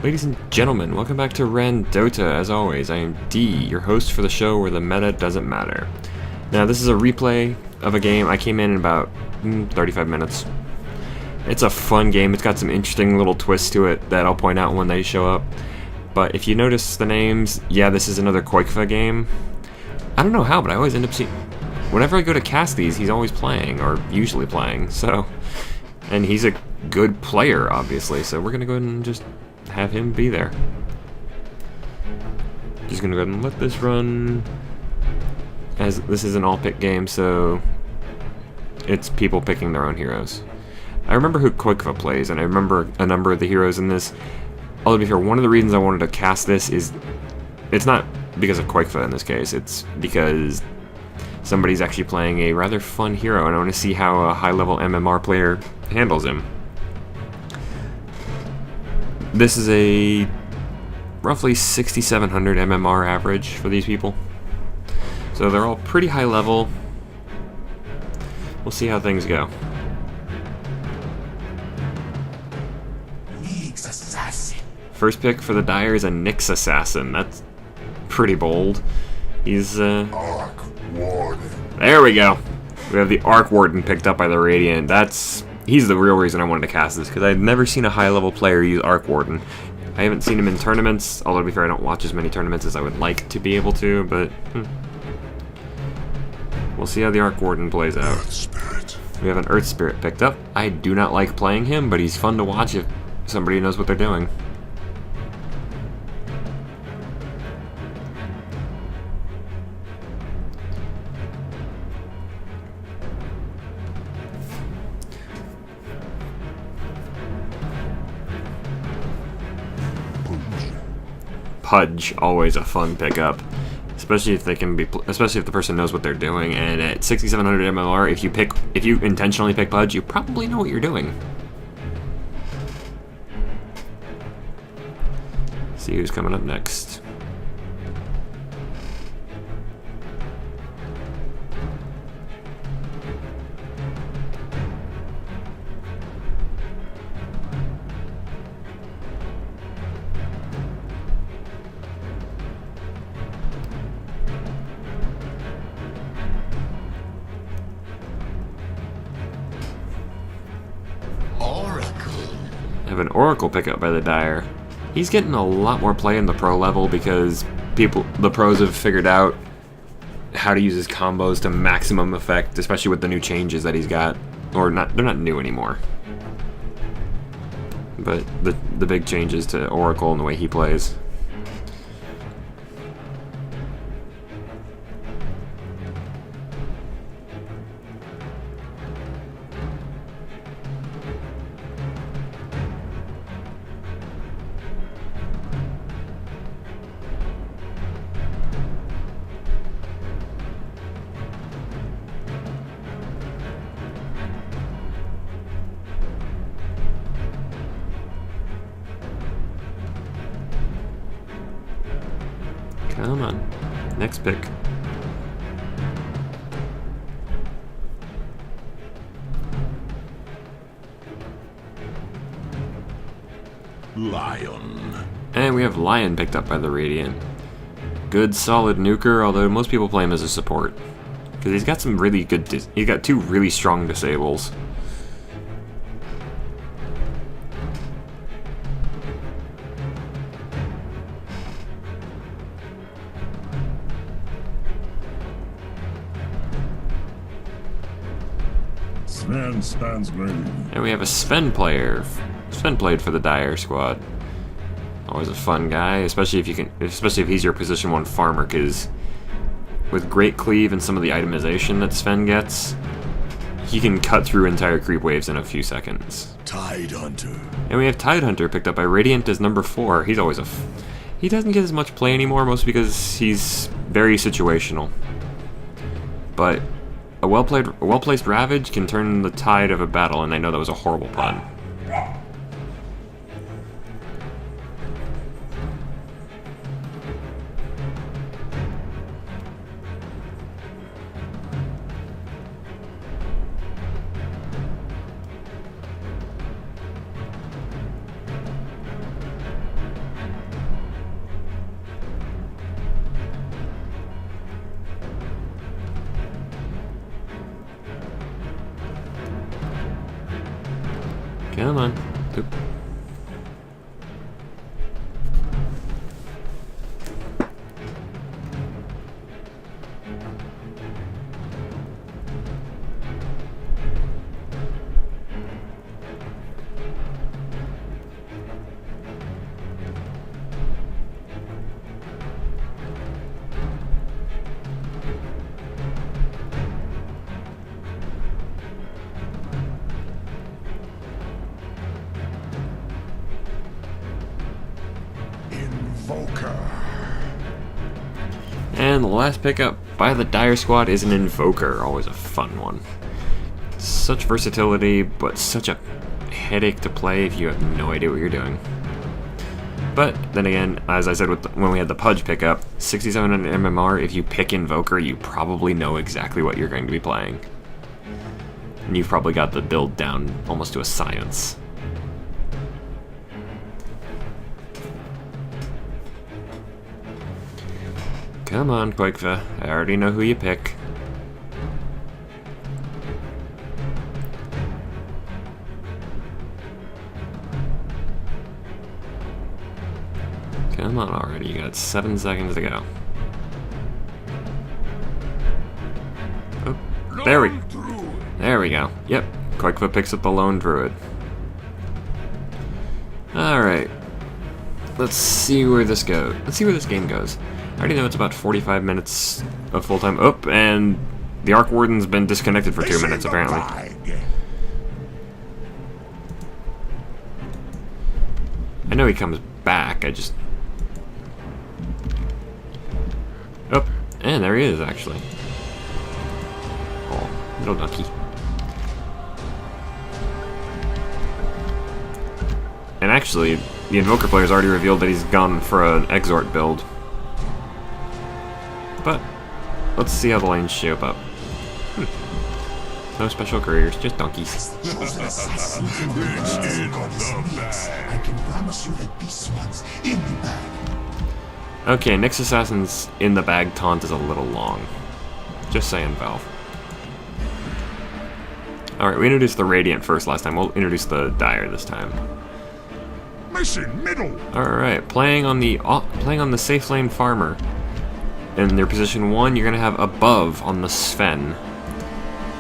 Ladies and gentlemen, welcome back to RanDOTA. As always, I am D, your host for the show where the meta doesn't matter. Now, this is a replay of a game I came in about 35 minutes. It's a fun game. It's got some interesting little twists to it that I'll point out when they show up. But if you notice the names, yeah, this is another Qojqva game. I don't know how, but I always end up seeing... Whenever I go to cast these, he's always playing, or usually playing, so... And he's a good player, obviously, so we're gonna go ahead and just have him be there. Just gonna go ahead and let this run, as this is an all-pick game, so it's people picking their own heroes. I remember who Qojqva plays, and I remember a number of the heroes in this. Although, to be fair, one of the reasons I wanted to cast this is, it's not because of Qojqva in this case, it's because somebody's actually playing a rather fun hero, and I want to see how a high-level MMR player handles him. This is a roughly 6,700 MMR average for these people. So they're all pretty high level. We'll see how things go. First pick for the Dire is a Nyx Assassin. That's pretty bold. He's Arc Warden. There we go. We have the Arc Warden picked up by the Radiant. He's the real reason I wanted to cast this, because I've never seen a high-level player use Arc Warden. I haven't seen him in tournaments, although to be fair, I don't watch as many tournaments as I would like to be able to, but we'll see how the Arc Warden plays out. Earth Spirit. We have an Earth Spirit picked up. I do not like playing him, but he's fun to watch if somebody knows what they're doing. Pudge, always a fun pickup, especially if they can be, especially if the person knows what they're doing. And at 6,700 MMR, if you intentionally pick Pudge, you probably know what you're doing. See who's coming up next. I have an Oracle pickup by the Dire. He's getting a lot more play in the pro level because the pros have figured out how to use his combos to maximum effect, especially with the new changes that he's got. Or not, they're not new anymore. But the big changes to Oracle and the way he plays. Come on. Next pick. Lion. And we have Lion picked up by the Radiant. Good, solid nuker, although most people play him as a support. Because he's got some really good... he's got two really strong disables. Sven stands ready. And we have a Sven player. Sven played for the Dire squad. Always a fun guy, especially if he's your position 1 farmer, because with great cleave and some of the itemization that Sven gets, he can cut through entire creep waves in a few seconds. Tidehunter. And we have Tidehunter picked up by Radiant as number 4. He's always he doesn't get as much play anymore, mostly because he's very situational. But a well-placed Ravage can turn the tide of a battle, and I know that was a horrible pun. Come on. Oop. Invoker. And the last pickup by the Dire Squad is an Invoker, always a fun one. Such versatility, but such a headache to play if you have no idea what you're doing. But then again, as I said when we had the Pudge pickup, 6700 MMR, if you pick Invoker, you probably know exactly what you're going to be playing. And you've probably got the build down almost to a science. Come on, Qojqva. I already know who you pick. Come on already, you got 7 seconds to go. Oh, there we go. Yep, Qojqva picks up the Lone Druid. Alright. Let's see where this goes. Let's see where this game goes. I already know it's about 45 minutes of full-time. Oh, and the Arc Warden's been disconnected for 2 minutes, apparently. I know he comes back, I just... Oh, and there he is, actually. Oh, little donkey. And actually, the Invoker player's already revealed that he's gone for an Exort build. But let's see how the lanes shape up. No special careers, just donkeys. I can promise you that this one's in the bag. Okay, Nyx Assassin's in the bag taunt is a little long. Just saying, Valve. Alright, we introduced the Radiant first last time. We'll introduce the Dire this time. Mission middle. Alright, playing on the safe lane farmer. In their position 1, you're gonna have above on the Sven.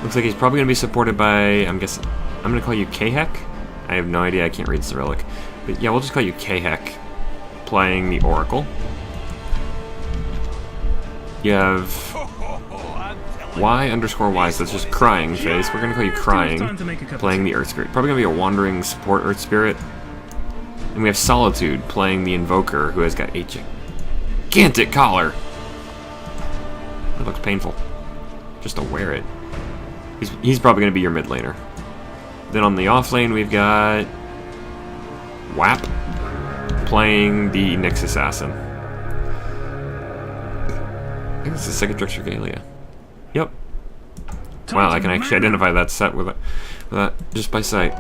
Looks like he's probably gonna be supported by, I'm gonna call you Qojqva. I have no idea, I can't read Cyrillic. But yeah, we'll just call you Qojqva, playing the Oracle. You have Y_Y, so it's just crying face. We're gonna call you Crying, playing the Earth Spirit. Probably gonna be a wandering support Earth Spirit. And we have Solitude, playing the Invoker, who has got a gigantic collar. That looks painful. Just to wear it. He's probably going to be your mid laner. Then on the off lane, we've got WAP playing the Nyx Assassin. I think this is Second Structure Galia. Yep. Wow, I can actually identify that set with that just by sight.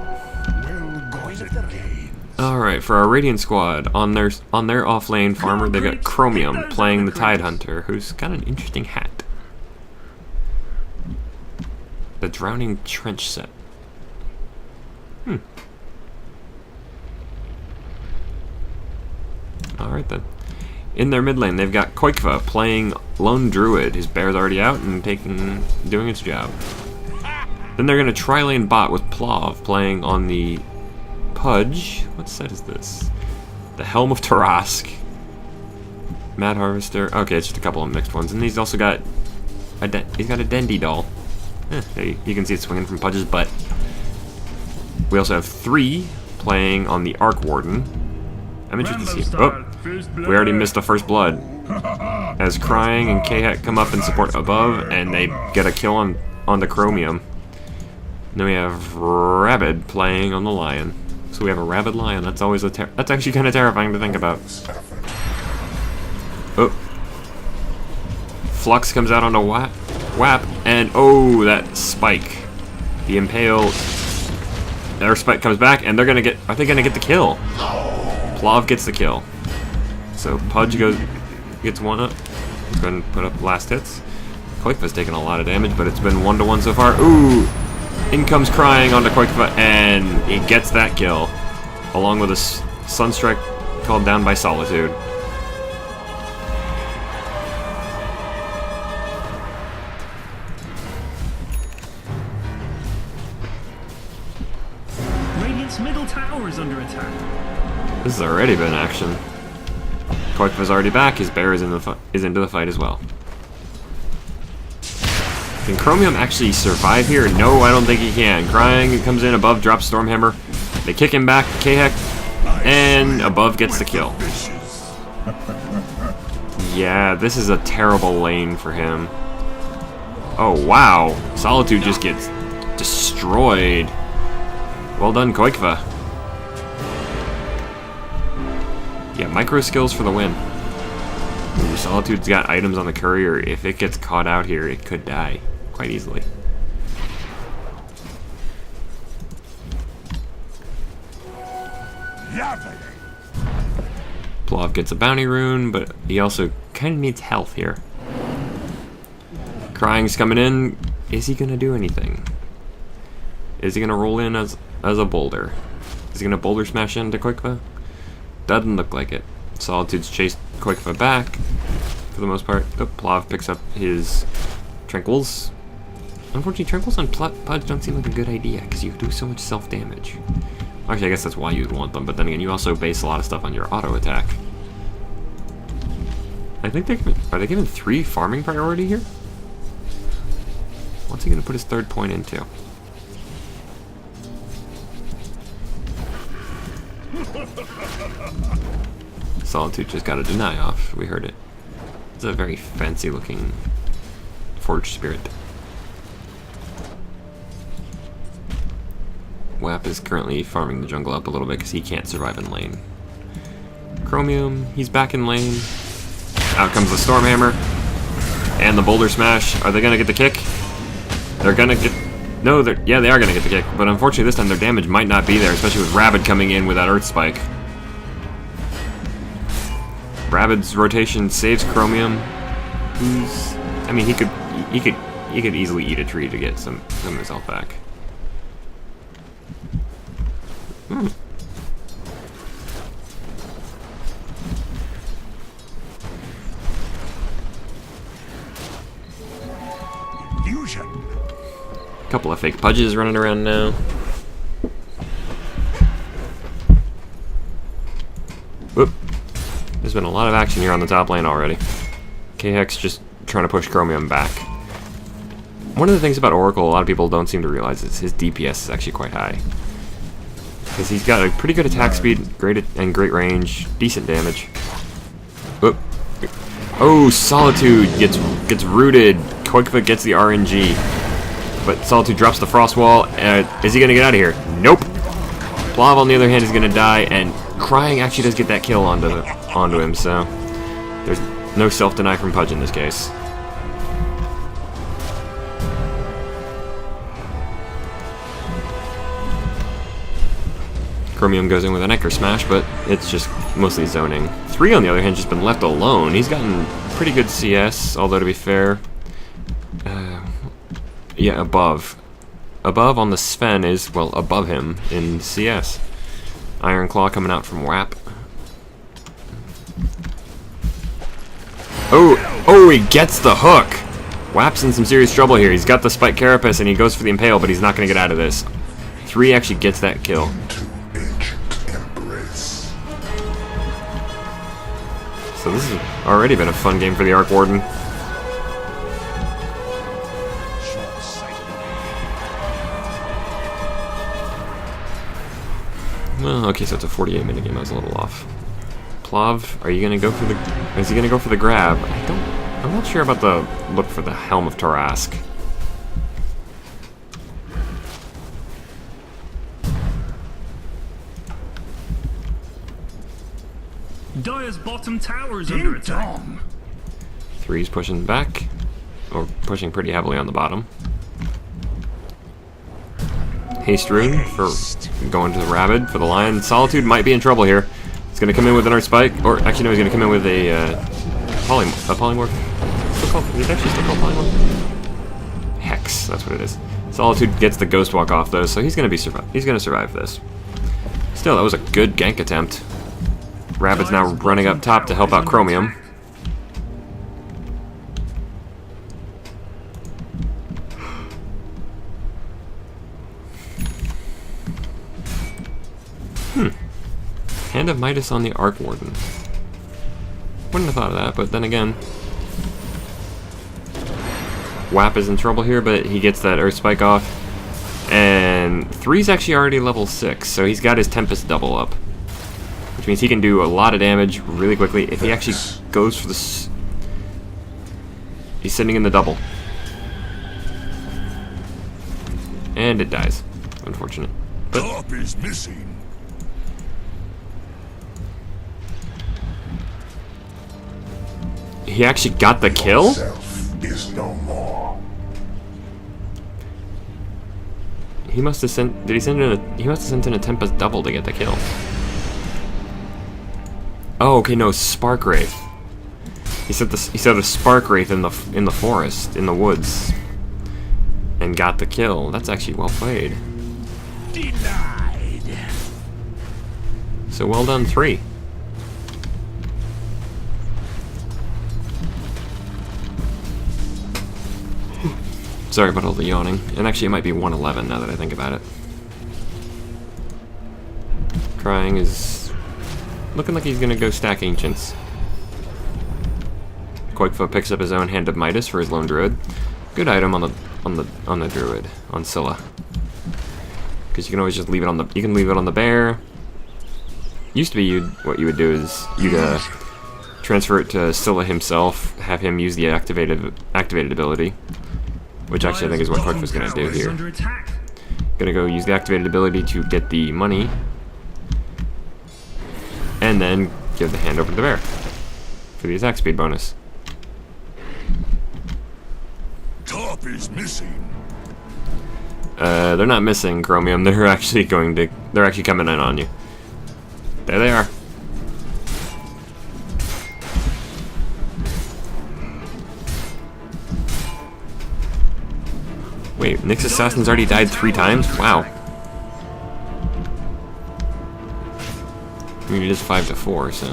Alright, for our Radiant squad, on their off-lane farmer, they've got Chromium playing the Tidehunter, who's got an interesting hat. The Drowning Trench set. Alright then. In their mid lane, they've got Qojqva playing Lone Druid. His bear's already out and doing its job. Then they're going to tri-lane bot with Plav playing on the Pudge. What set is this? The Helm of Tarask. Mad Harvester. Okay, it's just a couple of mixed ones. And he's also got he's got a Dendy doll. You can see it swinging from Pudge's butt. We also have 3 playing on the Arc Warden. I'm interested to see. Oh, we already missed the first blood. As Crying and Qojqva come up and support above, and they get a kill on the Chromium. And then we have Rabid playing on the Lion. So we have a Rabid Lion. That's always that's actually kind of terrifying to think about. Oh, Flux comes out on a WAP, and oh, that spike. The Impale. Their spike comes back, and they're gonna get. Are they gonna get the kill? Plav gets the kill. So Pudge gets one up. Go ahead and put up last hits. Qojqva's taking a lot of damage, but it's been 1-to-1 so far. Ooh! In comes Crying onto Qojqva, and he gets that kill, along with a Sunstrike called down by Solitude. Radiant's middle tower is under attack. This has already been action. Qojqva's already back. His bear is into the fight as well. Can Chromium actually survive here? No, I don't think he can. Crying comes in above, drops Stormhammer. They kick him back, K-Heck, and above gets the kill. Yeah, this is a terrible lane for him. Oh, wow. Solitude just gets destroyed. Well done, Qojqva. Yeah, micro skills for the win. Ooh, Solitude's got items on the courier. If it gets caught out here, it could die quite easily. Plav gets a bounty rune, but he also kind of needs health here. Crying's coming in. Is he gonna do anything? Is he gonna roll in as a boulder? Is he gonna boulder smash into Qojqva? Doesn't look like it. Solitude's chased Qojqva back for the most part. Oh, Plav picks up his Tranquils. Unfortunately, Tranquils on Pudge don't seem like a good idea because you do so much self-damage. Actually, I guess that's why you'd want them, but then again, you also base a lot of stuff on your auto attack. I think are they giving 3 farming priority here? What's he gonna put his 3rd point into? Solitude just got a deny off. We heard it. It's a very fancy looking Forged Spirit. Wap is currently farming the jungle up a little bit because he can't survive in lane. Chromium, he's back in lane. Out comes the Stormhammer. And the Boulder Smash. Are they going to get the kick? They're going to get... No, yeah, they are going to get the kick. But unfortunately this time their damage might not be there, especially with Rabid coming in with that Earth Spike. Rabid's rotation saves Chromium. I mean, he could easily eat a tree to get some of his health back. Fusion. Couple of fake Pudges running around now. Whoop. There's been a lot of action here on the top lane already. K-Hex just trying to push Chromium back. One of the things about Oracle a lot of people don't seem to realize is his DPS is actually quite high. Because he's got a pretty good attack speed, great range, decent damage. Whoop. Oh, Solitude gets rooted. Qojqva gets the RNG. But Solitude drops the Frost Wall. Is he going to get out of here? Nope. Plav, on the other hand, is going to die, and Crying actually does get that kill onto him, so there's no self-deny from Pudge in this case. Chromium goes in with an Echo Smash, but it's just mostly zoning. 3, on the other hand, just been left alone. He's gotten pretty good CS, although to be fair... yeah, above. Above on the Sven is, well, above him in CS. Iron Claw coming out from Wap. Oh, he gets the hook! Wap's in some serious trouble here. He's got the Spike Carapace and he goes for the Impale, but he's not going to get out of this. 3 actually gets that kill. So this has already been a fun game for the Arc Warden. Well, okay, so it's a 48-minute game. I was a little off. Plav, are you gonna go for the? Is he gonna go for the grab? I'm not sure about the look for the Helm of Tarask. Dire's bottom tower is under attack. 3's pushing back, or pushing pretty heavily on the bottom. Haste Rune for going to the Rabid for the Lion. Solitude might be in trouble here. He's going to come in with an Earth Spike, or actually no, he's going to come in with a Polymorph. He's actually still called Polymorph? Hex, that's what it is. Solitude gets the ghost walk off though, so he's gonna survive this. Still, that was a good gank attempt. Rabbit's now running up top to help out Chromium. Hand of Midas on the Arc Warden. Wouldn't have thought of that, but then again, WAP is in trouble here, but he gets that Earth Spike off. And 3's actually already level 6, so he's got his Tempest double up. Which means he can do a lot of damage really quickly if he actually goes for the... He's sitting in the double. And it dies. Unfortunate. But Top is missing. he actually got the kill? Self is no more. He must have sent... Did he send in a... He must have sent in a Tempest double to get the kill. Oh, okay, no, Spark Wraith. He set a Spark Wraith in the forest, in the woods, and got the kill. That's actually well played. Denied. So well done, 3. Sorry about all the yawning. And actually, it might be 111 now that I think about it. Crying is looking like he's gonna go stack Ancients. Qojqva picks up his own Hand of Midas for his Lone Druid. Good item on the Druid, on Scylla. Because you can always just leave it on the bear. Used to be what you would do is you'd transfer it to Scylla himself, have him use the activated ability. Which actually I think is what Qojqva's gonna do here. Gonna go use the activated ability to get the money. And then give the hand over to the bear. For the attack speed bonus. Top is missing. They're not missing Chromium, they're actually coming in on you. There they are. Wait, Nyx Assassin's already died 3 times? Wow. I mean, it is 5-4, so.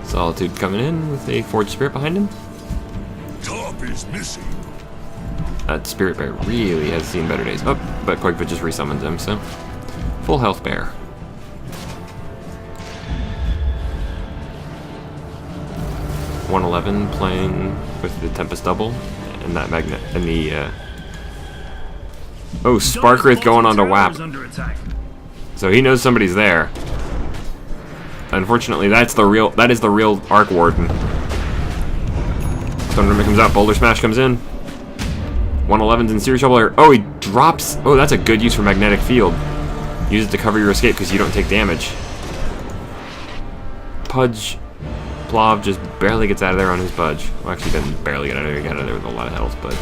Solitude coming in with a Forged Spirit behind him. Top is missing. That Spirit Bear really has seen better days. Oh, but Qojqva just resummons him, so. Full health bear. .111 playing with the Tempest double, and that magnet, and the oh, Spark Wraith going on to WAP. So he knows somebody's there. Unfortunately, that is the real Arc Warden. Thunderman comes out, Boulder Smash comes in. 111's in serious trouble here. Oh, he drops. Oh, that's a good use for Magnetic Field. Use it to cover your escape because you don't take damage. Pudge. Plav just barely gets out of there on his Pudge. Well, actually, didn't barely get out of there. He got out of there with a lot of health, but.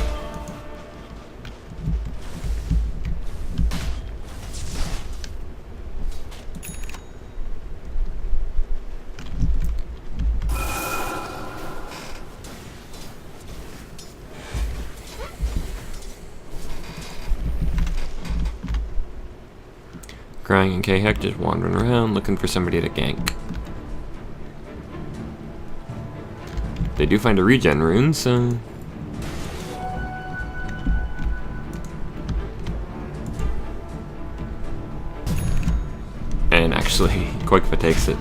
Crying and K-Heck just wandering around looking for somebody to gank. They do find a regen rune, so... And actually, Qojqva takes it.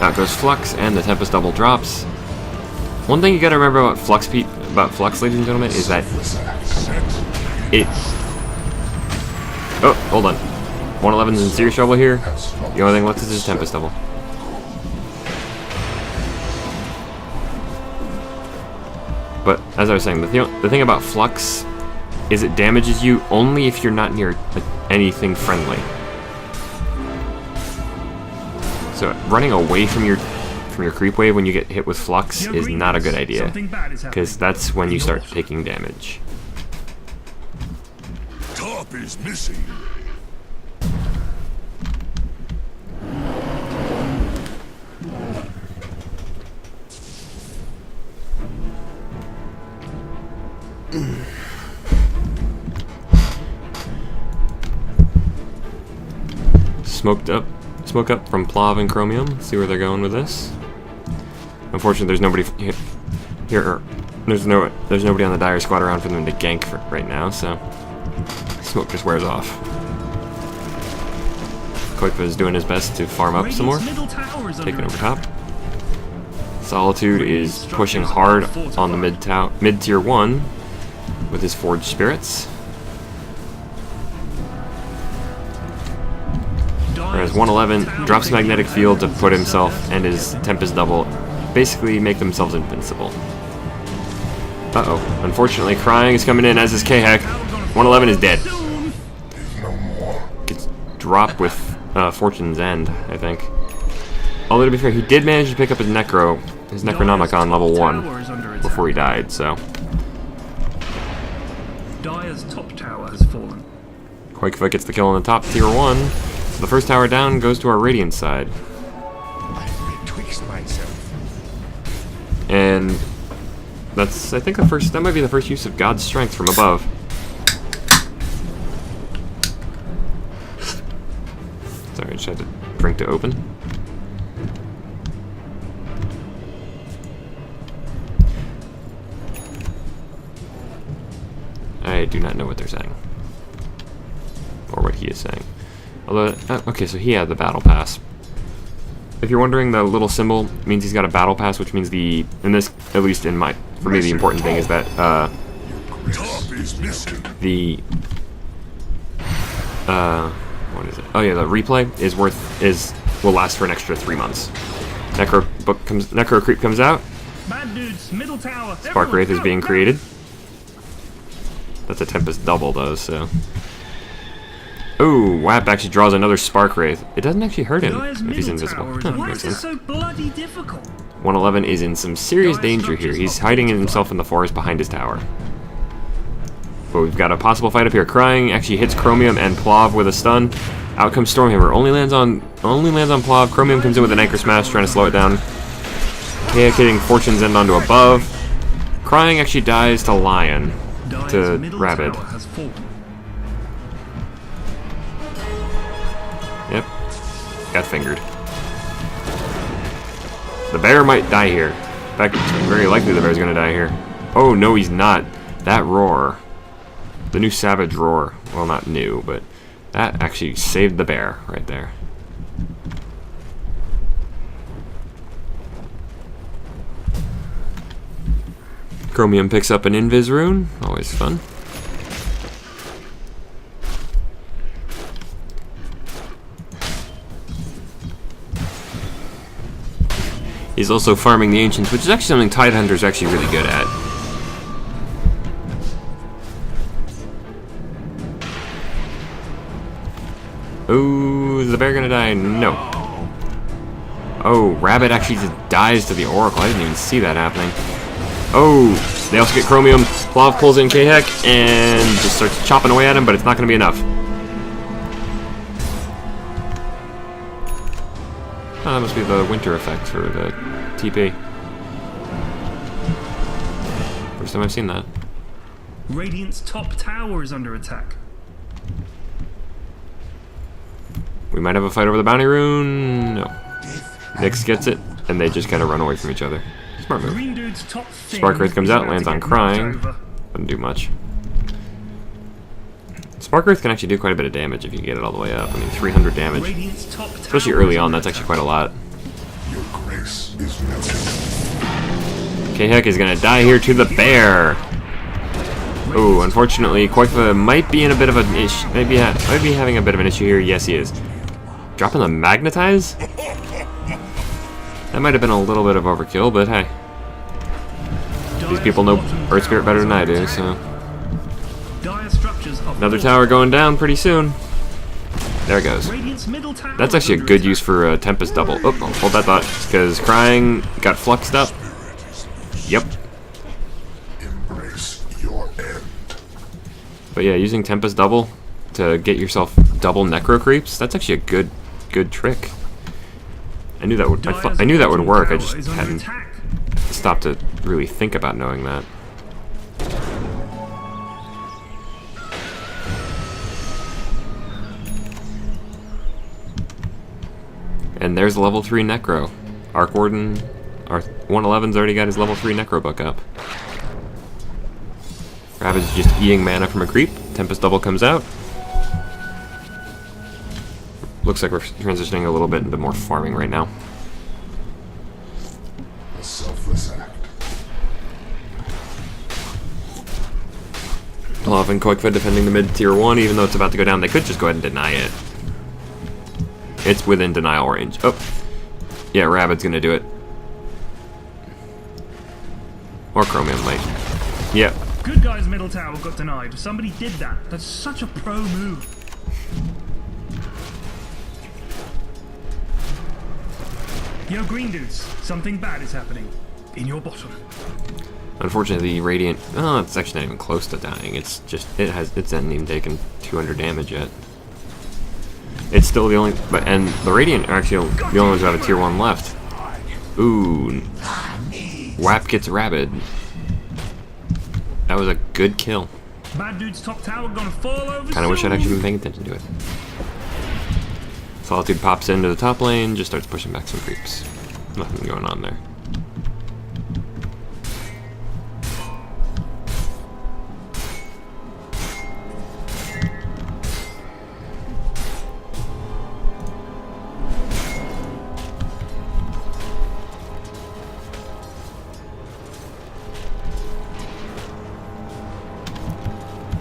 Out goes Flux, and the Tempest double drops. One thing you gotta remember about Flux, ladies and gentlemen, is that it... Oh, hold on. 111's in serious trouble here. The only thing left is his Tempest double. But, as I was saying, the thing about Flux is it damages you only if you're not near anything friendly. So, running away from your creep wave when you get hit with Flux is not a good idea, because that's when you start taking damage. Top is missing. Smoke up from Plav and Chromium. Let's see where they're going with this. Unfortunately, there's nobody here. There's nobody on the Dire squad around for them to gank for right now, so smoke just wears off. Qojqva is doing his best to farm up some more, taking over top. Solitude is pushing hard on the mid tier 1 with his Forged Spirits. Whereas 111 drops Magnetic Field to put himself and his Tempest double basically make themselves invincible. Uh-oh. Unfortunately, Crying is coming in, as is Qojqva. 111 is dead. Gets dropped with Fortune's End, I think. Although, to be fair, he did manage to pick up his Necronomicon level 1 before he died, so... Dire's top tower has fallen. Qojqva gets the kill on the top tier 1. So the first tower down goes to our Radiant side. I've betwixt myself. And that's, I think, that might be the first use of God's Strength from above. Sorry, I just had to drink to open. I do not know what they're saying. Or what he is saying. Although, okay, so he had the battle pass. If you're wondering, the little symbol means he's got a battle pass, which means at least for me, the important thing is that, what is it? Oh yeah, the replay will last for an extra 3 months. Necro Creep comes out. Bad dudes, middle tower. Spark Wraith is being created. That's a Tempest double though, so. Oh, WAP actually draws another Spark Wraith. It doesn't actually hurt him if he's invisible. Why is this so bloody difficult? 111 is in some serious danger here. He's hiding himself in the forest behind his tower. But we've got a possible fight up here. Crying actually hits Chromium and Plav with a stun. Out comes Stormhammer. Only lands on Plav. Chromium comes in with an Anchor Smash, trying to slow it down. Qojqva hitting Fortune's End onto above. Crying actually dies to Lion. To Rabid. Yep. Got fingered. The bear might die here. In fact, it's very likely the bear's gonna die here. Oh, no, he's not. That roar. The new Savage Roar. Well, not new, but that actually saved the bear right there. Chromium picks up an Invis rune. Always fun. He's also farming the Ancients, which is actually something Tidehunter's actually really good at. Oh, is the bear gonna die? No. Oh, Rabbit actually just dies to the Oracle. I didn't even see that happening. Oh, they also get Chromium. Plav pulls in Qojqva and just starts chopping away at him, but it's not going to be enough. Oh, that must be the winter effect for the TP. First time I've seen that. Radiant's top tower is under attack. We might have a fight over the bounty rune. No. Nyx gets it, and they just kind of run away from each other. Smart move. Spark Wraith comes out, lands on Crying. Doesn't do much. Spark Wraith can actually do quite a bit of damage if you get it all the way up. I mean, 300 damage. Especially early on, that's actually quite a lot. Your grace is Qojqva is gonna die here to the bear. Oh, unfortunately, Qojqva might be in a bit of an issue. Might be having a bit of an issue here. Yes, he is. Dropping the Magnetize? That might have been a little bit of overkill, but hey. These people know Earth Spirit better than I do, so. Another tower going down pretty soon. There it goes. That's actually a good use for a Tempest double. Oh, hold that thought, because Crying got fluxed up. Yep. embrace your end. But yeah, using Tempest double to get yourself double Necro Creeps, that's actually a good trick. I knew that would work. I just hadn't stopped to really think about knowing that. And there's level 3 Necro. Arc Warden, our 111's already got his level 3 Necro book up. Rabid's just eating mana from a creep. Tempest Double comes out. Looks like we're transitioning a little bit into more farming right now. A selfless act. Plav and Qojqva defending the mid tier 1, even though it's about to go down. They could just go ahead and deny it. It's within denial range. Oh, yeah, Rabid's gonna do it. Or Chromium might. Yep. Good guy's middle tower got denied. Somebody did that. That's such a pro move. Yo, green dudes, something bad is happening. In your bottom. Unfortunately, the Radiant... Oh, it's actually not even close to dying. It's just... It hasn't even taken 200 damage yet. It's still the only... And the Radiant are actually the only ones who have a tier 1 left. Ooh. WAP gets Rabid. That was a good kill. Bad dude's top tower gonna fall over. Kinda wish I'd actually been paying attention to it. Solitude pops into the top lane, just starts pushing back some creeps. Nothing going on there.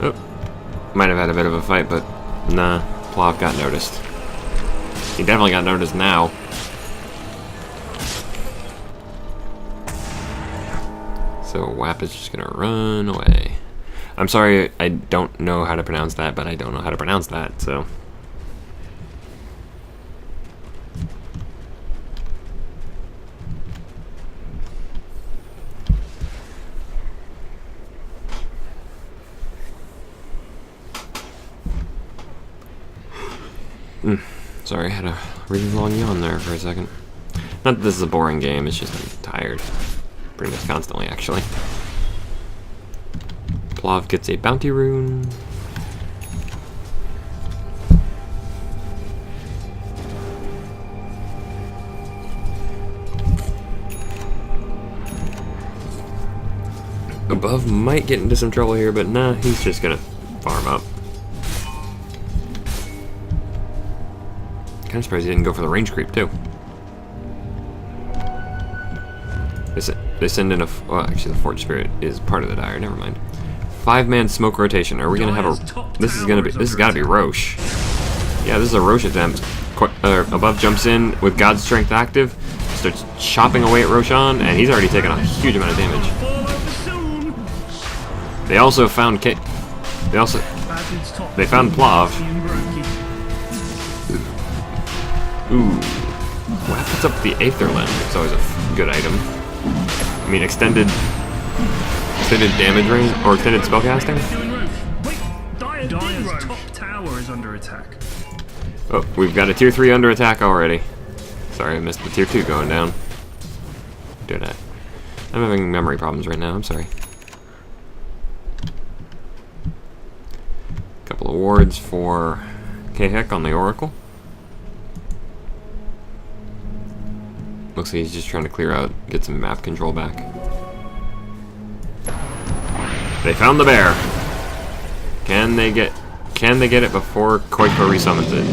Oh, might have had a bit of a fight, but nah, Plav got noticed. He definitely got noticed now. So WAP is just gonna run away. I'm sorry, I don't know how to pronounce that, but I don't know how to pronounce that, so. Sorry, I had a really long yawn there for a second. Not that this is a boring game, it's just I'm tired. Pretty much constantly, actually. Plav gets a bounty rune. Above might get into some trouble here, but nah, he's just gonna farm up. Kind of surprised he didn't go for the range creep, too. They send in a... Well, actually, the Forge Spirit is part of the Dire. Never mind. 5-man smoke rotation. Are we going to have a... This has got to be Roche. Yeah, this is a Roche attempt. Above jumps in with God's Strength active. Starts chopping away at Roshan, and he's already taken a huge amount of damage. They also found They found Plav. Ooh. WAP puts up the Aether Limb. It's always a good item. I mean, extended damage range, or extended spellcasting? Wait, Dire's top tower is under attack. Oh, we've got a tier 3 under attack already. Sorry, I missed the tier 2 going down. Did I? I'm having memory problems right now, I'm sorry. Couple of wards for Qojqva on the Oracle. Looks like he's just trying to clear out, get some map control back. They found the bear. Can they get it before Qojqva resummons it?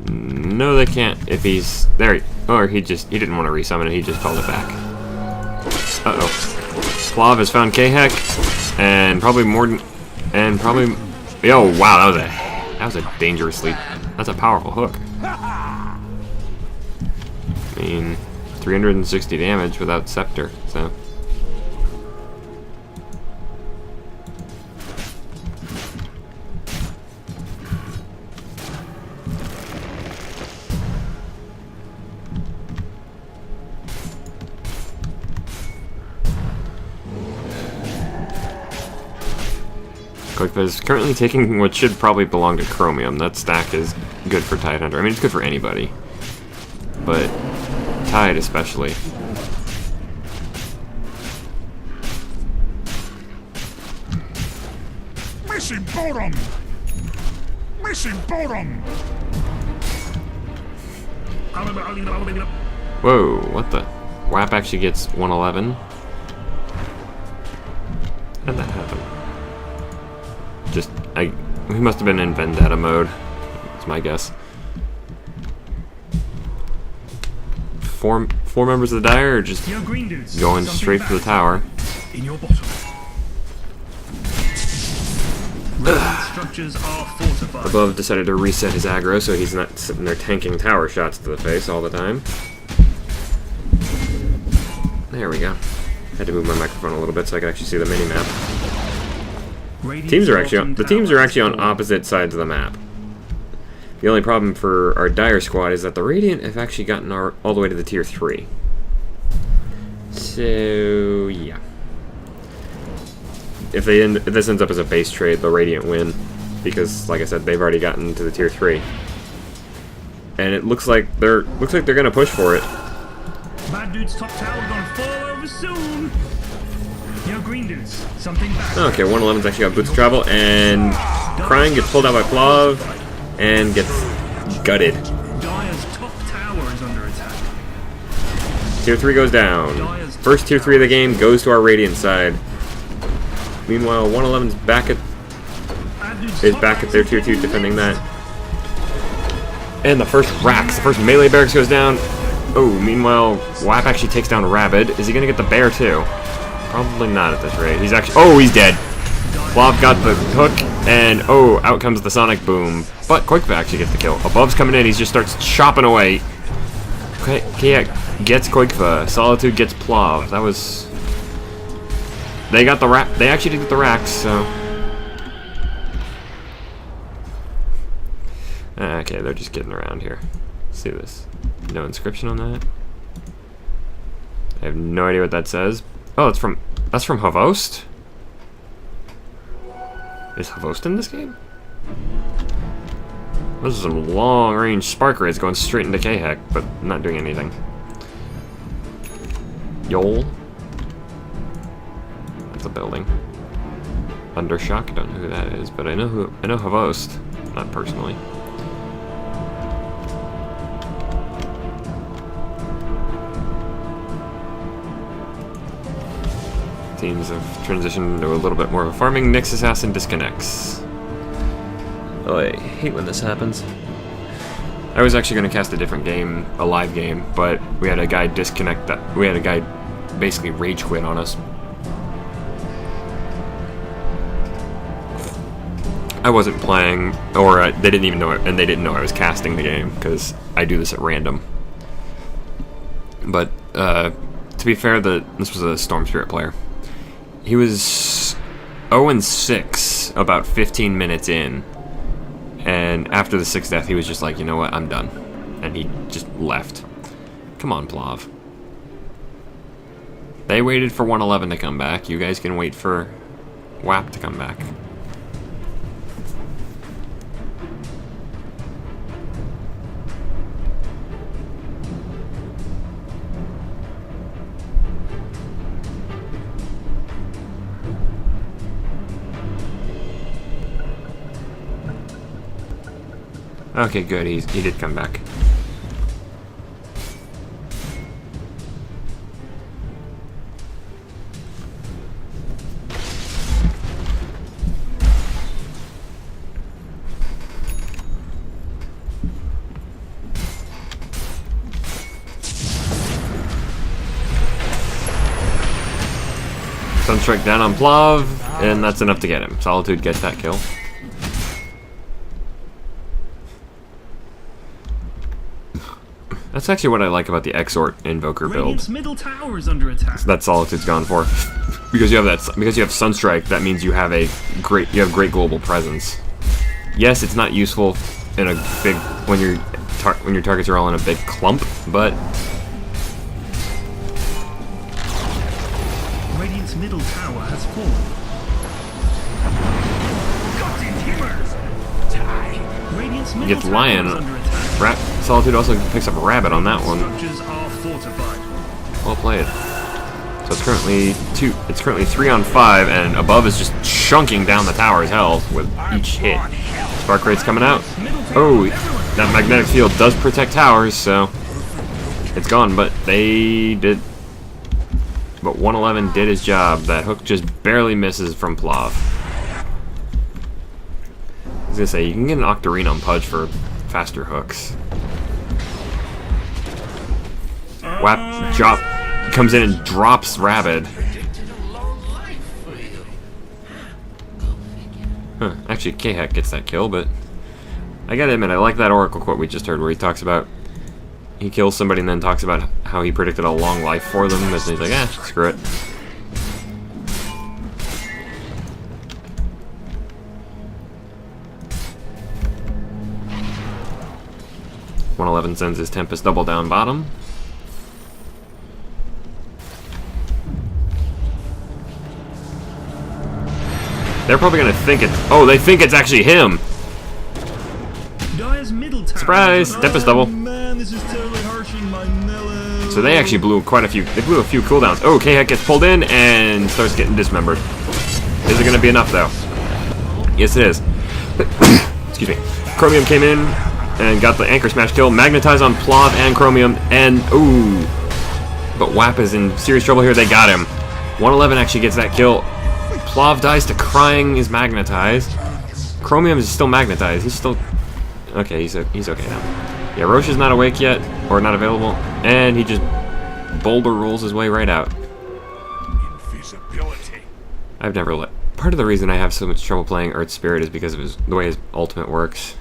No, they can't. If he's there, or he didn't want to resummon it. He just called it back. Uh-oh. Plav has found Qojqva, and probably more than, and probably. Yo, wow, that was a dangerously. That's a powerful hook. I mean, 360 damage without Scepter, so. Qojqva is currently taking what should probably belong to Chromium. That stack is good for Tidehunter. I mean, it's good for anybody, but Tide especially. Missing bottom! Missing bottom! Whoa, what the? WAP actually gets 111. How'd that happen? We must have been in Vendetta mode. That's my guess. Four members of the Dire are just going straight for the tower. In your bottom. Structures are fortified. Above decided to reset his aggro so he's not sitting there tanking tower shots to the face all the time. There we go. Had to move my microphone a little bit so I could actually see the mini-map. The teams are actually on opposite sides of the map. The only problem for our Dire squad is that the Radiant have actually gotten all the way to the tier 3. So, yeah. If this ends up as a base trade, the Radiant win. Because, like I said, they've already gotten to the tier 3. And it looks like they're gonna push for it. Bad dude's top tower gonna fall over soon. Yo, green dudes, something bad. Okay, 111's actually got boots of travel, and Crying gets pulled out by Plav and gets gutted. Dire's top tower is under attack. Tier 3 goes down. First tier 3 of the game goes to our Radiant side. Meanwhile, 111's back at their tier 2 defending that. And the first melee barracks goes down. Oh, meanwhile, WAP actually takes down Rabid. Is he gonna get the bear too? Probably not at this rate. He's actually... Oh, he's dead. Plav got the hook, and oh, out comes the sonic boom. But Qojqva actually gets the kill. Above's coming in, he just starts chopping away. Kayak gets Qojqva. Solitude gets Plav. That was... They got the They actually did get the racks, so... Okay, they're just getting around here. Let's see this. No inscription on that. I have no idea what that says. Oh, that's from Havost? Is Havost in this game? Those are some long-range spark rays going straight into K-Heck, but not doing anything. Yol. That's a building. Undershock, don't know who that is, but I know Havost, not personally. Teams have transitioned to a little bit more of a farming. Nyx Assassin disconnects. Oh, I hate when this happens. I was actually going to cast a different game, a live game, but we had a guy disconnect that. We had a guy basically rage quit on us. I wasn't playing, or they didn't even know it, and they didn't know I was casting the game because I do this at random. But to be fair, this was a Storm Spirit player. He was 0-6 about 15 minutes in, and after the 6th death, he was just like, you know what, I'm done. And he just left. Come on, Plav. They waited for 111 to come back. You guys can wait for WAP to come back. Okay, good. He did come back. Sunstrike down on Plav, and that's enough to get him. Solitude gets that kill. That's actually what I like about the Exort Invoker build. Middle tower is under attack. That Solitude's gone for. Because you have Sunstrike, that means you have great global presence. Yes, it's not useful in a big when your targets are all in a big clump, but Radiant's middle tower has fallen. you get the Lion. Solitude also picks up a Rabbit on that one. Well played. So it's currently 3 on 5, and Above is just chunking down the tower's health with each hit. Spark Raid's coming out. Oh, that magnetic field does protect towers, so It's gone, but they did. But 111 did his job. That hook just barely misses from Plav. I was gonna say, you can get an Octarine on Pudge for faster hooks. Whap, drop, comes in and drops Rabid. Huh, actually, K-Hack gets that kill, but I gotta admit, I like that Oracle quote we just heard where he talks about he kills somebody and then talks about how he predicted a long life for them, and he's like, screw it. .111 sends his Tempest double down bottom. They're probably gonna think it. Oh, they think it's actually him. Surprise! Tempest double. Man, this is totally harshing my mellow. So they actually blew quite a few. They blew a few cooldowns. Oh, K-Hack gets pulled in and starts getting dismembered. Is it gonna be enough though? Yes, it is. Excuse me. Chromium came in and got the anchor smash kill. Magnetize on Plav and Chromium, and ooh. But WAP is in serious trouble here. They got him. 111 actually gets that kill. Plav dies to Crying is magnetized. Chromium is still magnetized. He's still okay. He's okay now. Yeah, Roche is not awake yet, or not available, and he just boulder rolls his way right out. Invisibility. I've never let. Part of the reason I have so much trouble playing Earth Spirit is because of the way his ultimate works.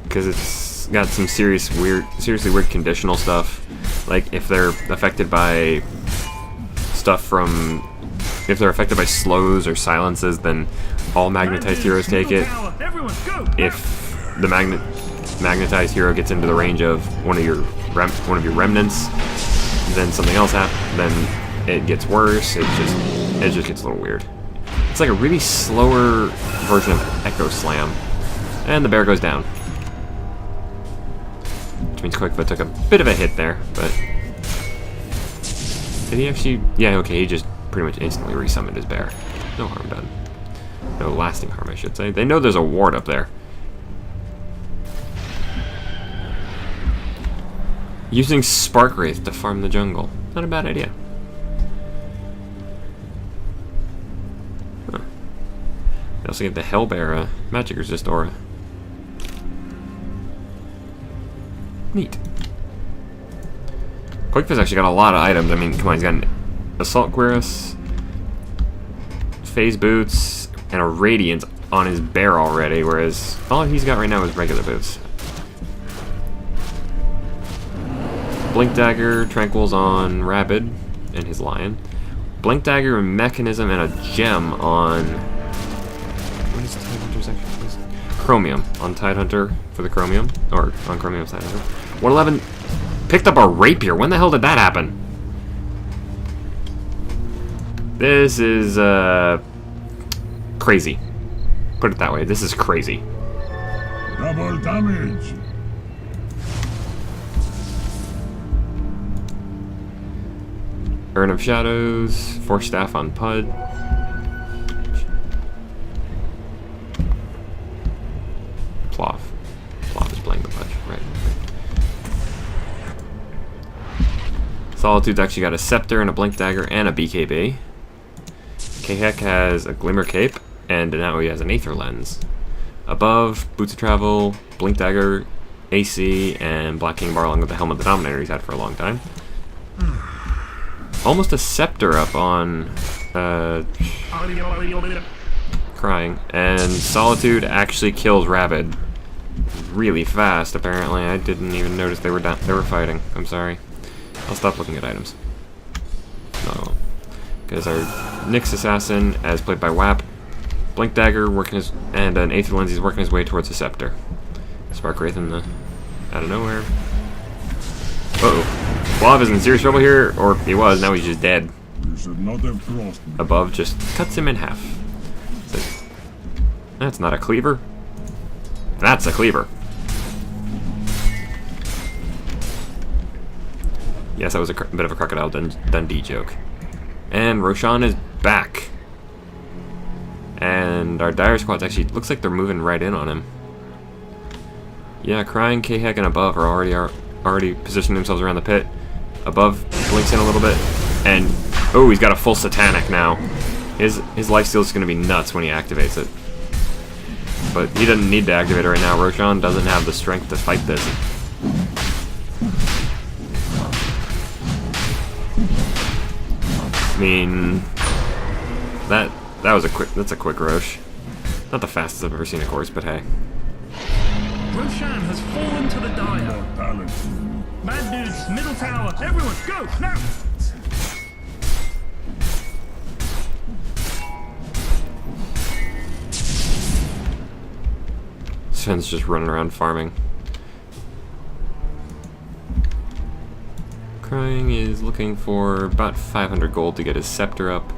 Because it's got some seriously weird conditional stuff. Like if they're affected by stuff from, if they're affected by slows or silences, then all magnetized heroes take it. If the magnetized hero gets into the range of one of your remnants, then something else happens. Then it gets worse. It just gets a little weird. It's like a really slower version of Echo Slam, and the bear goes down. Which means Qojqva took a bit of a hit there, but did he actually? Yeah, okay, he just pretty much instantly resummoned his bear. No harm done. No lasting harm, I should say. They know there's a ward up there. Using Spark Wraith to farm the jungle. Not a bad idea. Huh. They also get the Hellbear magic resist aura. Neat. Qojqva's actually got a lot of items. I mean, come on, he's got an Assault Cuirass, Phase Boots, and a Radiant on his bear already, whereas all he's got right now is regular boots. Blink Dagger, Tranquils on Rabid and his Lion. Blink Dagger, Mechanism, and a Gem on... What is Tidehunter's actually? Chromium on Tidehunter for the Chromium, or on Chromium's Tidehunter. 111 picked up a Rapier. When the hell did that happen? This is crazy. Put it that way. This is crazy. Double damage. Urn of Shadows, Force Staff on Pud. Plav. Plav is playing the Pudge, right. Solitude's actually got a Scepter and a Blink Dagger and a BKB. K-Hack has a Glimmer Cape, and now he has an Aether Lens. Above, Boots of Travel, Blink Dagger, AC, and Black King Barlong with the Helmet of the Dominator he's had for a long time. Almost a Scepter up on Crying, and Solitude actually kills Rabid really fast. Apparently, I didn't even notice they were down. They were fighting. I'm sorry. I'll stop looking at items. No, because our Nyx Assassin, as played by WAP, Blink Dagger working his, and an Aether Lens, he's working his way towards the Scepter. Spark Wraith in the out of nowhere. Uh-oh. Plav is in serious trouble here, or he was, now he's just dead. You should not have crossed me. Above just cuts him in half. So, that's not a cleaver. That's a cleaver. Yes, that was a bit of a Crocodile Dundee joke. And Roshan is back. And our Dire squads actually looks like they're moving right in on him. Yeah, Crying, Qojqva, and Above are already positioning themselves around the pit. Above blinks in a little bit, and oh, he's got a full Satanic now. His lifesteal is going to be nuts when he activates it. But he doesn't need to activate it right now. Roshan doesn't have the strength to fight this. I mean, that's a quick Rosh. Not the fastest I've ever seen a course, but hey. Roshan has fallen to the Dire. Mad dudes, middle tower, everyone, go, now! Sven's just running around farming. Crying is looking for about 500 gold to get his scepter up.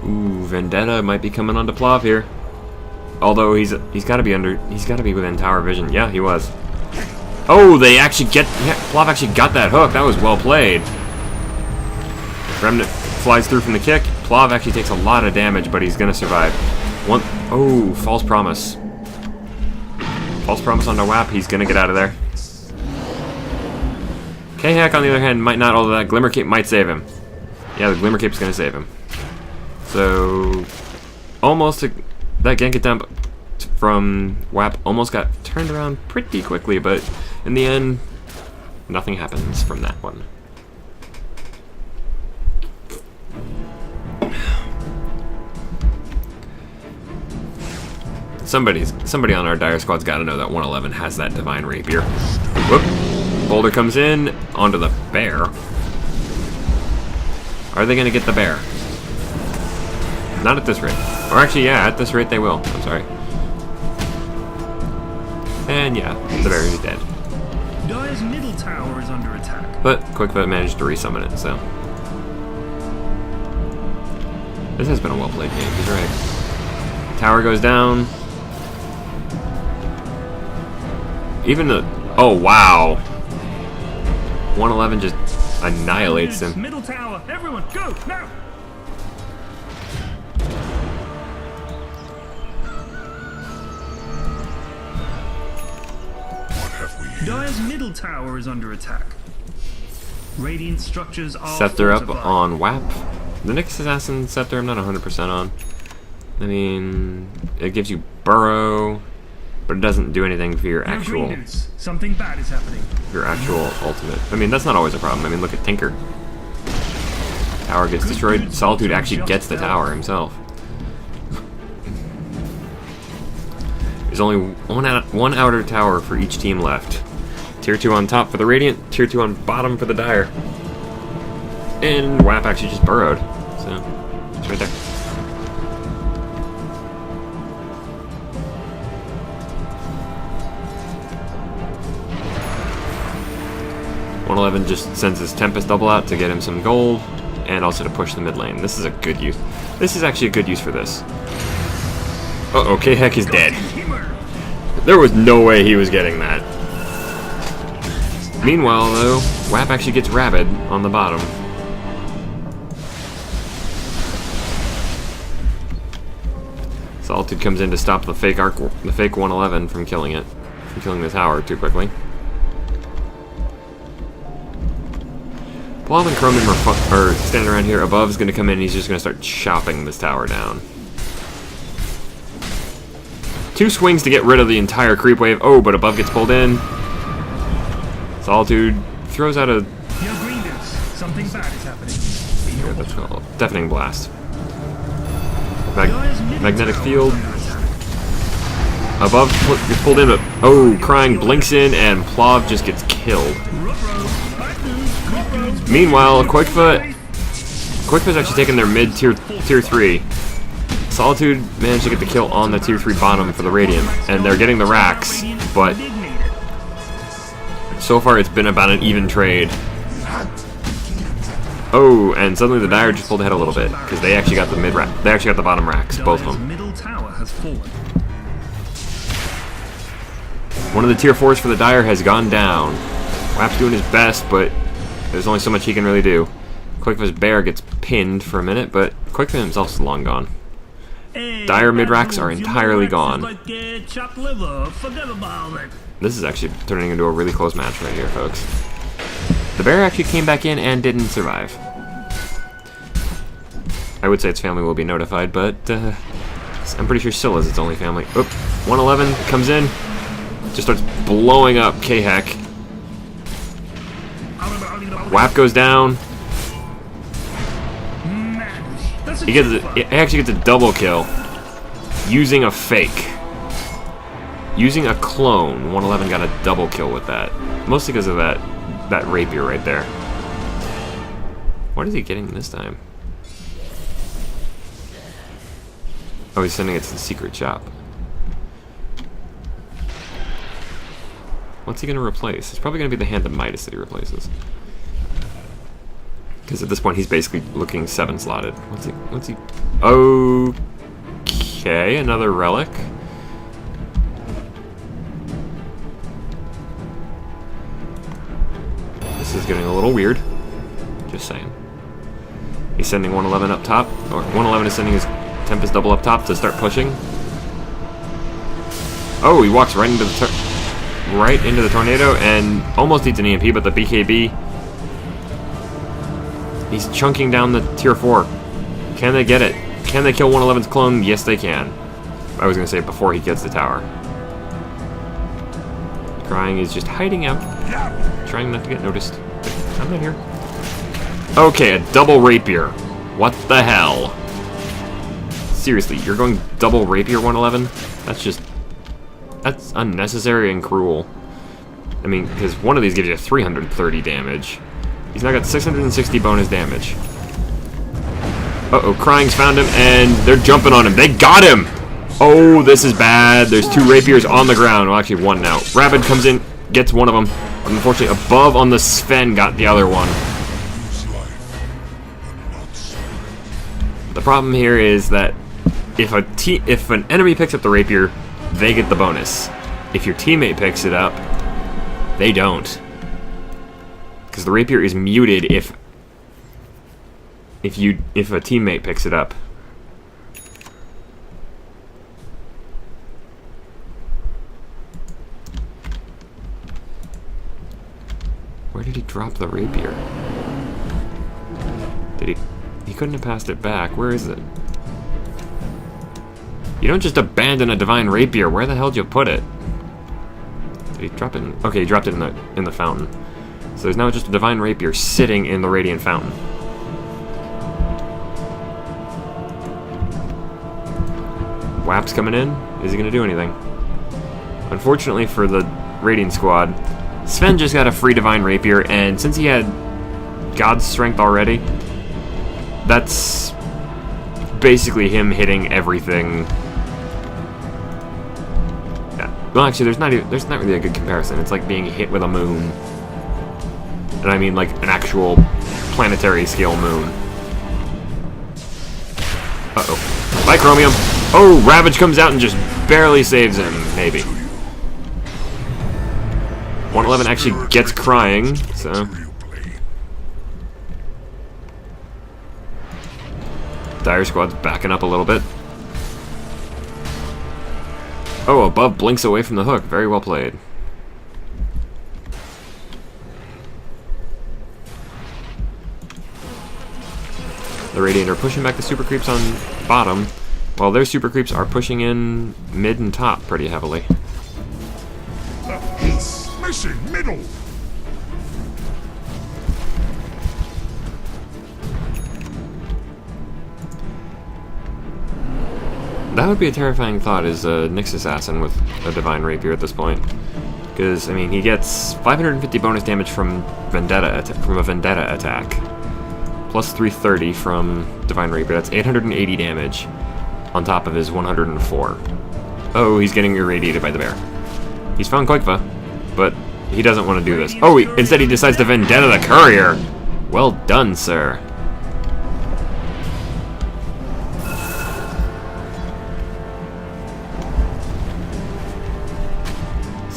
Ooh, Vendetta might be coming onto Plav here. Although he's got to be within tower vision. Yeah, he was. Oh, they actually Plav actually got that hook. That was well played. Remnant flies through from the kick. Plav actually takes a lot of damage, but he's gonna survive. Oh, false promise. False promise onto WAP. He's gonna get out of there. Qojqva, on the other hand, might not. Although that Glimmer Cape might save him. Yeah, the Glimmer Cape's gonna save him. So, almost that Genka dump from WAP almost got turned around pretty quickly, but in the end, nothing happens from that one. Somebody on our Dire squad's got to know that 111 has that Divine Rapier. Whoop! Boulder comes in onto the bear. Are they gonna get the bear? Not at this rate. Or actually, yeah, at this rate they will. I'm sorry. And yeah, the bear is dead. Dire's middle tower is under attack. But Qojqva managed to resummon it, so. This has been a well-played game, he's right. Tower goes down. Even the... Oh, wow. 111 just annihilates him. Middle tower, everyone, go, now! Dire's middle tower is under attack. Radiant structures are Scepter up fortified. on WAP. The Nyx Assassin Scepter I'm not 100% on. I mean, it gives you Burrow, but it doesn't do anything for your actual... Something bad is happening. Your actual ultimate. I mean, that's not always a problem. I mean, look at Tinker. Tower gets destroyed. Solitude actually gets the tower himself. There's only one outer tower for each team left. Tier 2 on top for the Radiant, Tier 2 on bottom for the Dire. And WAP actually just burrowed. So, it's right there. .111 just sends his Tempest double out to get him some gold, and also to push the mid lane. This is a good use. This is actually a good use for this. Uh-oh, Qojqva is dead. There was no way he was getting that. Meanwhile, though, WAP actually gets Rabid on the bottom. Solitude comes in to stop the fake 111 from killing the tower too quickly. Plav and Chromium are standing around here. Above is going to come in and he's just going to start chopping this tower down. 2 swings to get rid of the entire creep wave. Oh, but Above gets pulled in. Solitude throws out a... Something bad is happening. Yeah, that's called Deafening Blast. Magnetic Field. Above gets pulled in, but... Oh, Crying blinks in and Plav just gets killed. Meanwhile, Qojqva's actually taking their mid tier 3. Solitude managed to get the kill on the tier 3 bottom for the Radiant, and they're getting the racks, but so far it's been about an even trade. Oh, and suddenly the Dire just pulled ahead a little bit because they actually got the mid rack. They actually got the bottom racks, both of them. Middle tower has fallen. One of the tier 4s for the Dire has gone down. Wap's doing his best, but there's only so much he can really do. Qojqva's bear gets pinned for a minute, but Qojqva himself's long gone. Dire mid-racks are entirely gone. This is actually turning into a really close match right here, folks. The bear actually came back in and didn't survive. I would say its family will be notified, but I'm pretty sure Scylla is its only family. Oop, 111 comes in, just starts blowing up K-Heck. Wap goes down. He actually gets a double kill using a fake. Using a clone, 111 got a double kill with that. Mostly because of that rapier right there. What is he getting this time? Oh, he's sending it to the secret shop. What's he going to replace? It's probably going to be the Hand of Midas that he replaces. Because at this point, he's basically looking 7-slotted. What's he... Okay, another relic. This is getting a little weird. Just saying. He's sending 111 up top. Or 111 is sending his Tempest double up top to start pushing. Oh, he walks right into the tornado and almost eats an EMP, but the BKB... He's chunking down the tier 4. Can they get it? Can they kill 111's clone? Yes, they can. I was going to say before he gets the tower. Crying is just hiding out. Trying not to get noticed. I'm not here. Okay, a double rapier. What the hell? Seriously, you're going double rapier 111? That's unnecessary and cruel. I mean, because one of these gives you 330 damage. He's now got 660 bonus damage. Uh-oh, Crying's found him, and they're jumping on him. They got him! Oh, this is bad. There's 2 rapiers on the ground. Well, actually, 1 now. Rabid comes in, gets one of them. Unfortunately, above on the Sven got the other one. The problem here is that if an enemy picks up the rapier, they get the bonus. If your teammate picks it up, they don't. Because the rapier is muted if a teammate picks it up. Where did he drop the rapier? He couldn't have passed it back. Where is it? You don't just abandon a divine rapier. Where the hell did you put it? Did he drop it in? Okay, he dropped it in the fountain. So there's now just a divine rapier sitting in the radiant fountain. Wap's coming in. Is he going to do anything? Unfortunately for the radiant squad, Sven just got a free divine rapier, and since he had God's strength already, that's basically him hitting everything. Yeah. Well, actually, there's not really a good comparison. It's like being hit with a moon. And I mean like an actual planetary scale moon. Uh-oh. Bye, Chromium. Oh, Ravage comes out and just barely saves him, maybe. 111 actually gets Crying, so... Dire Squad's backing up a little bit. Oh, above blinks away from the hook. Very well played. The Radiant are pushing back the super creeps on bottom, while their super creeps are pushing in mid and top pretty heavily. He's missing middle. That would be a terrifying thought, is a Nyx Assassin with a Divine Rapier at this point. Because, I mean, he gets 550 bonus damage from a Vendetta attack. Plus 330 from Divine Rapier. That's 880 damage on top of his 104. Oh, he's getting irradiated by the bear. He's found Qojqva, but he doesn't want to do this. Oh, instead he decides to Vendetta the Courier. Well done, sir.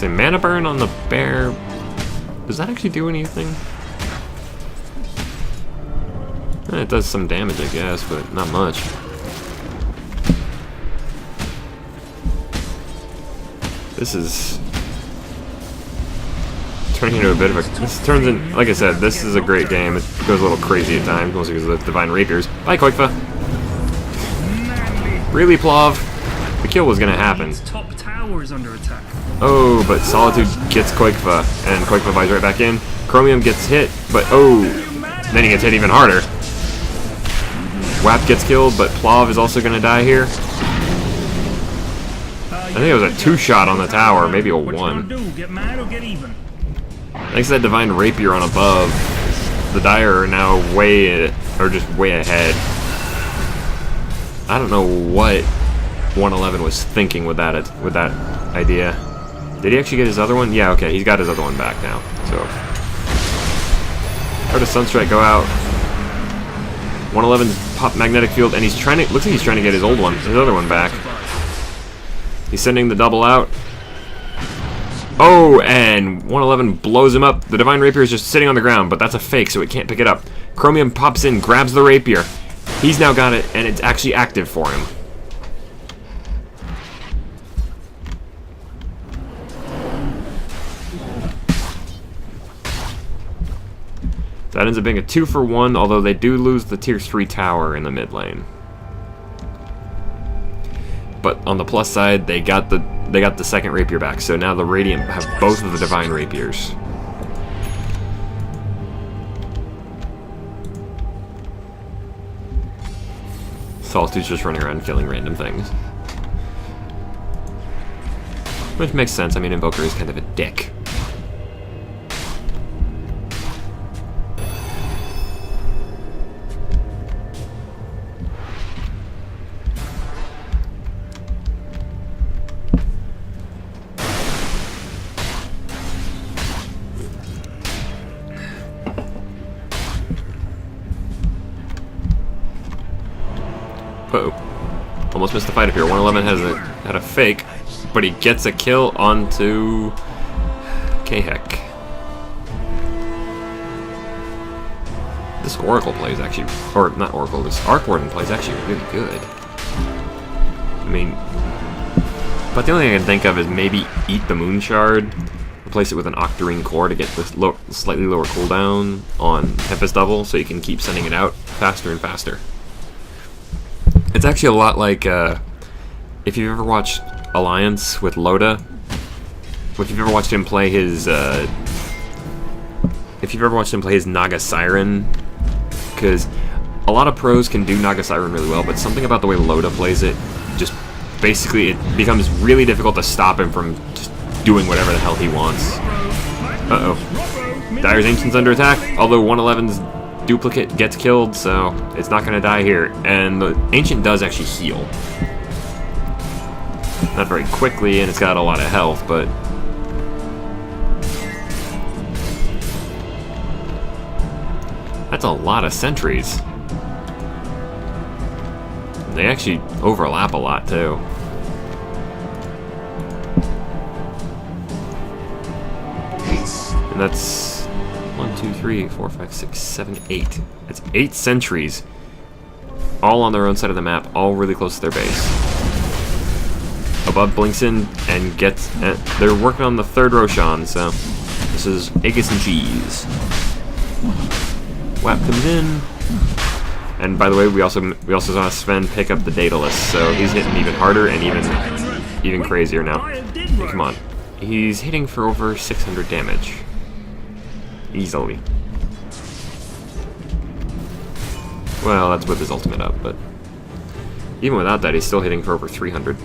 Say mana burn on the bear. Does that actually do anything? It does some damage, I guess, but not much. This is turning into a bit of a... This turns in... Like I said, this is a great game. It goes a little crazy at times, mostly because of the Divine Rapiers. Bye, Qojqva. Really, Plov? The kill was gonna happen. Top tower is under attack. Oh, but Solitude gets Qojqva, and Qojqva buys right back in. Chromium gets hit, but oh, then he gets hit even harder. WAP gets killed, but Plov is also gonna die here. I think it was a 2-shot on the tower, maybe a 1. Get mad or get even? Thanks to that Divine Rapier on above, the Dire are now way ahead. I don't know what 111 was thinking with that idea. Did he actually get his other one? Yeah, okay, he's got his other one back now. So, heard a Sunstrike go out. 111's pop magnetic field, and he's trying to. Looks like he's trying to get his other one back. He's sending the double out. Oh, and 111 blows him up. The Divine Rapier is just sitting on the ground, but that's a fake, so it can't pick it up. Chromium pops in, grabs the Rapier. He's now got it, and it's actually active for him. That ends up being a 2-for-1, although they do lose the tier 3 tower in the mid lane. But on the plus side, they got the second Rapier back, so now the Radiant have both of the Divine Rapiers. Solitude's just running around killing random things. Which makes sense, I mean, Invoker is kind of a dick. Uh-oh. Almost missed the fight up here. 111 had a fake, but he gets a kill onto Qojqva. This Oracle plays actually, or not Oracle, this Arc Warden plays actually really good. I mean, but the only thing I can think of is maybe eat the Moon Shard, replace it with an Octarine Core to get this slightly lower cooldown on Tempest Double, so you can keep sending it out faster and faster. It's actually a lot like, if you've ever watched Alliance with Loda, if you've ever watched him play his, Naga Siren, because a lot of pros can do Naga Siren really well, but something about the way Loda plays it, just basically it becomes really difficult to stop him from just doing whatever the hell he wants. Uh-oh. Dire's Ancient's under attack, although 111's duplicate gets killed, so it's not going to die here. And the Ancient does actually heal. Not very quickly, and it's got a lot of health, but... That's a lot of sentries. They actually overlap a lot, too. And that's 1, 2, 3, 4, 5, 6, 7, 8. It's 8 sentries, all on their own side of the map, all really close to their base. Above blinks in and gets. They're working on the third Roshan, so this is Aegis and cheese. WAP comes in, and by the way, we also saw Sven pick up the Daedalus, so he's hitting even harder and even crazier now. Hey, come on, he's hitting for over 600 damage. Easily. Well, that's with his ultimate up, but even without that, he's still hitting for over 300.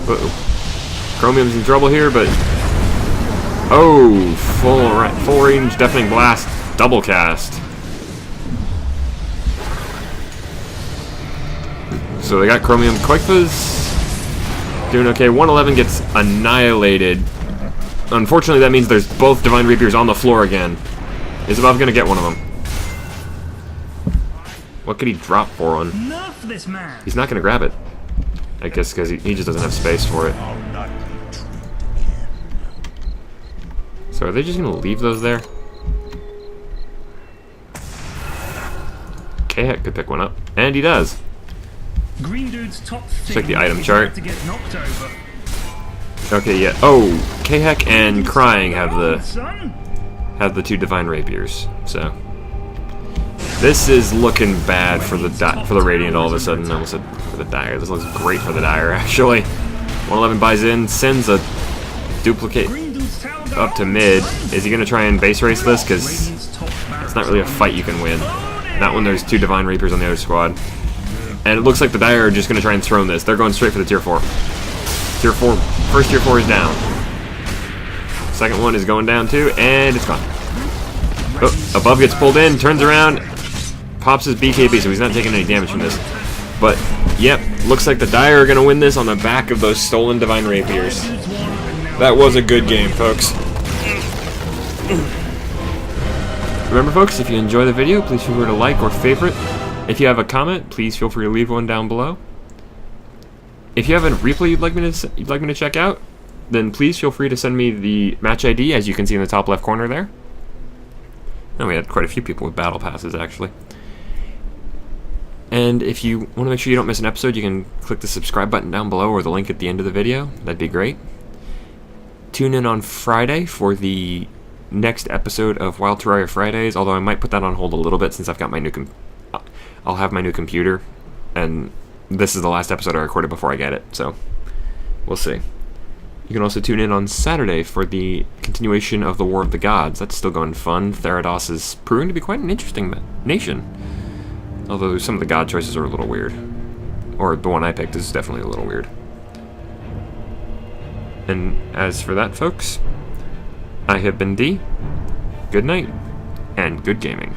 Uh-oh. Chromium's in trouble here, but... Oh! Full range Deafening Blast. Double cast. So they got Chromium. Qojqva's doing okay. 111 gets annihilated. Unfortunately, that means there's both Divine Rapiers on the floor again. Is Above gonna get one of them? What could he drop for one? Nerf this man. He's not gonna grab it. I guess because he just doesn't have space for it. So are they just gonna leave those there? Qojqva could pick one up, and he does. Green dude's top thing. Check the item is chart. about to get knocked over. Okay, yeah. Oh, Qojqva and Crying have Son? the 2 divine rapiers. So this is looking bad for the Radiant all of a sudden. I almost said for the Dire. This looks great for the Dire actually. 111 buys in, sends a duplicate Green dude's tower up to mid. Is he gonna try and base race this? Because it's not really a fight you can win. Not when there's 2 divine reapers on the other squad. And it looks like the Dire are just gonna try and throne this. They're going straight for the tier 4. Tier 4, first tier 4 is down. Second one is going down too, and it's gone. Oh, above gets pulled in, turns around, pops his BKB, so he's not taking any damage from this. But, yep, looks like the Dire are gonna win this on the back of those stolen divine rapiers. That was a good game, folks. Remember, folks, if you enjoy the video, please feel free to like or favorite. If you have a comment, please feel free to leave one down below. If you have a replay you'd like me to check out, then please feel free to send me the match ID, as you can see in the top left corner there. And we had quite a few people with battle passes, actually. And if you want to make sure you don't miss an episode, you can click the subscribe button down below or the link at the end of the video. That'd be great. Tune in on Friday for the next episode of Wild Terraria Fridays, although I might put that on hold a little bit since I've got my new I'll have my new computer, and this is the last episode I recorded before I get it, so we'll see. You can also tune in on Saturday for the continuation of the War of the Gods. That's still going fun. Therados is proving to be quite an interesting nation, although some of the god choices are a little weird. Or the one I picked is definitely a little weird. And as for that, folks, I have been D. Good night, and good gaming.